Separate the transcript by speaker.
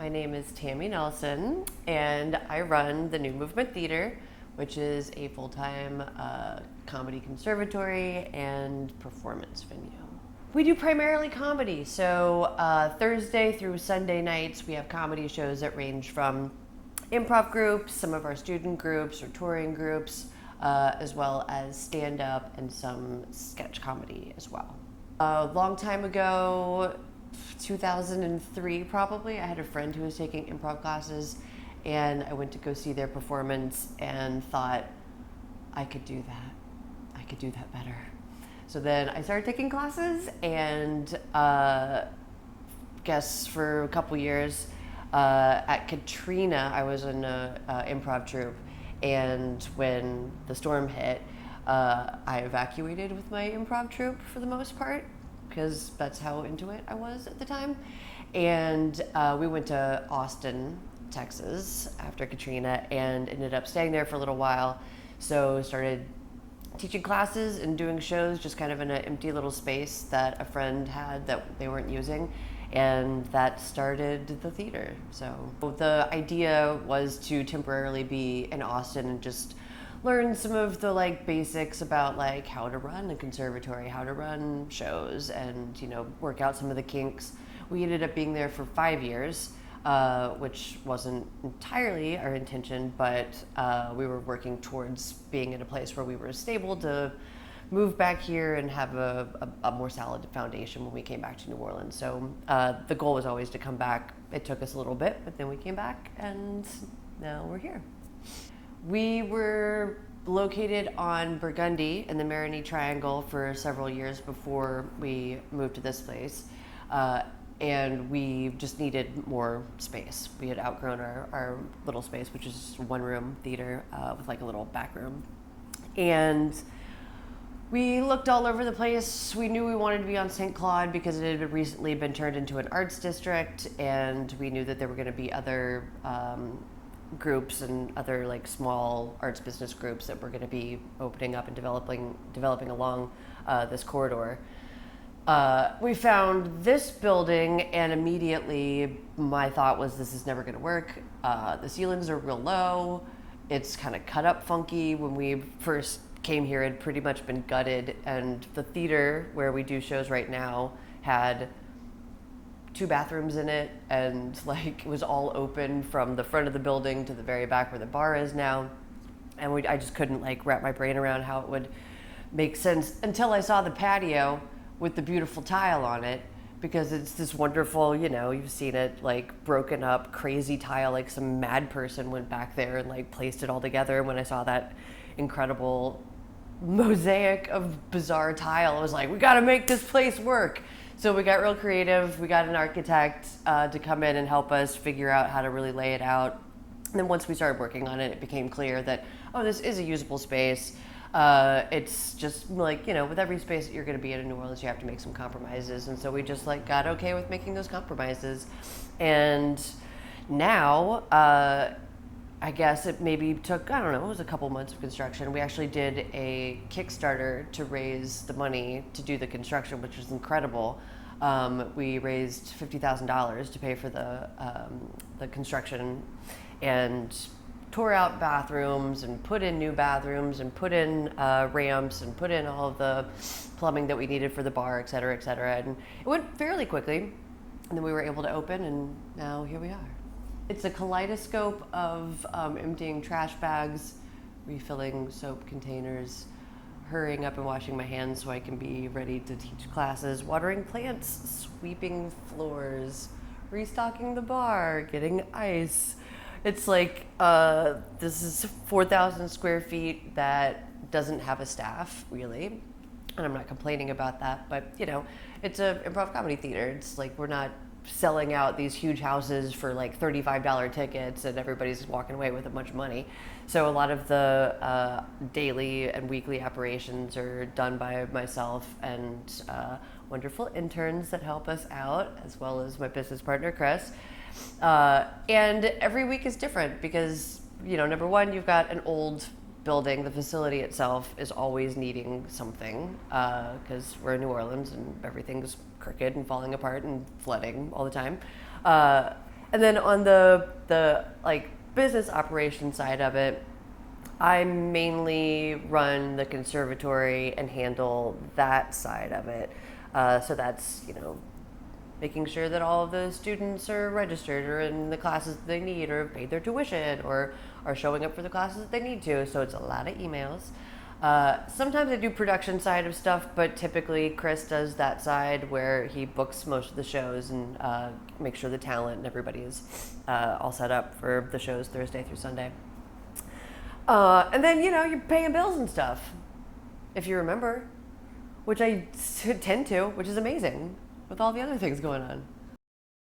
Speaker 1: My name is Tami Nelson, and I run the New Movement Theater, which is a full-time comedy conservatory and performance venue. We do primarily comedy, so Thursday through Sunday nights we have comedy shows that range from improv groups, some of our student groups or touring groups, as well as stand-up and some sketch comedy as well. A long time ago, 2003 probably, I had a friend who was taking improv classes, and I went to go see their performance and thought, I could do that better. So then I started taking classes, and guess for a couple years at Katrina, I was in an improv troupe, and when the storm hit, I evacuated with my improv troupe for the most part, because that's how into it I was at the time. And we went to Austin, Texas after Katrina and ended up staying there for a little while. So started teaching classes and doing shows just kind of in an empty little space that a friend had that they weren't using. And that started the theater. So the idea was to temporarily be in Austin and just learn some of the basics about how to run a conservatory, how to run shows, and work out some of the kinks. We ended up being there for 5 years, which wasn't entirely our intention, but we were working towards being in a place where we were stable to move back here and have a more solid foundation when we came back to New Orleans. So the goal was always to come back. It took us a little bit, but then we came back and now we're here. We were located on Burgundy in the Marigny Triangle for several years before we moved to this place. And we just needed more space. We had outgrown our little space, which is a one-room theater with a little back room. And we looked all over the place. We knew we wanted to be on St. Claude because it had recently been turned into an arts district, and we knew that there were going to be other groups and other small arts business groups that were going to be opening up and developing along this corridor. We found this building, and immediately my thought was, this is never going to work. The ceilings are real low. It's kind of cut up funky. When we first came here, it had pretty much been gutted, and the theater where we do shows right now had 2 bathrooms in it, and it was all open from the front of the building to the very back where the bar is now. And I just couldn't wrap my brain around how it would make sense until I saw the patio with the beautiful tile on it, because it's this wonderful, you've seen it, broken up, crazy tile, some mad person went back there and placed it all together. And when I saw that incredible mosaic of bizarre tile, I was like, we gotta make this place work. So we got real creative. We got an architect to come in and help us figure out how to really lay it out. And then once we started working on it, it became clear that, this is a usable space. It's just with every space that you're going to be in New Orleans, you have to make some compromises. And so we just got okay with making those compromises. And now, I guess it maybe took, it was a couple months of construction. We actually did a Kickstarter to raise the money to do the construction, which was incredible. We raised $50,000 to pay for the construction, and tore out bathrooms and put in new bathrooms and put in ramps and put in all of the plumbing that we needed for the bar, et cetera, et cetera. And it went fairly quickly, and then we were able to open, and now here we are. It's a kaleidoscope of emptying trash bags, refilling soap containers, hurrying up and washing my hands so I can be ready to teach classes, watering plants, sweeping floors, restocking the bar, getting ice. It's this is 4,000 square feet that doesn't have a staff, really. And I'm not complaining about that, but it's an improv comedy theater. It's we're not selling out these huge houses for $35 tickets and everybody's walking away with a bunch of money. So a lot of the daily and weekly operations are done by myself and wonderful interns that help us out, as well as my business partner, Chris. And every week is different because, number one, you've got an old building. The facility itself is always needing something because we're in New Orleans and everything's crooked and falling apart and flooding all the time. And then on the like business operation side of it, I mainly run the conservatory and handle that side of it. So that's, making sure that all of the students are registered or in the classes that they need or have paid their tuition or are showing up for the classes that they need to. So it's a lot of emails. Sometimes I do production side of stuff, but typically Chris does that side where he books most of the shows and makes sure the talent and everybody is all set up for the shows Thursday through Sunday. And then, you're paying bills and stuff, if you remember, which I tend to, which is amazing with all the other things going on.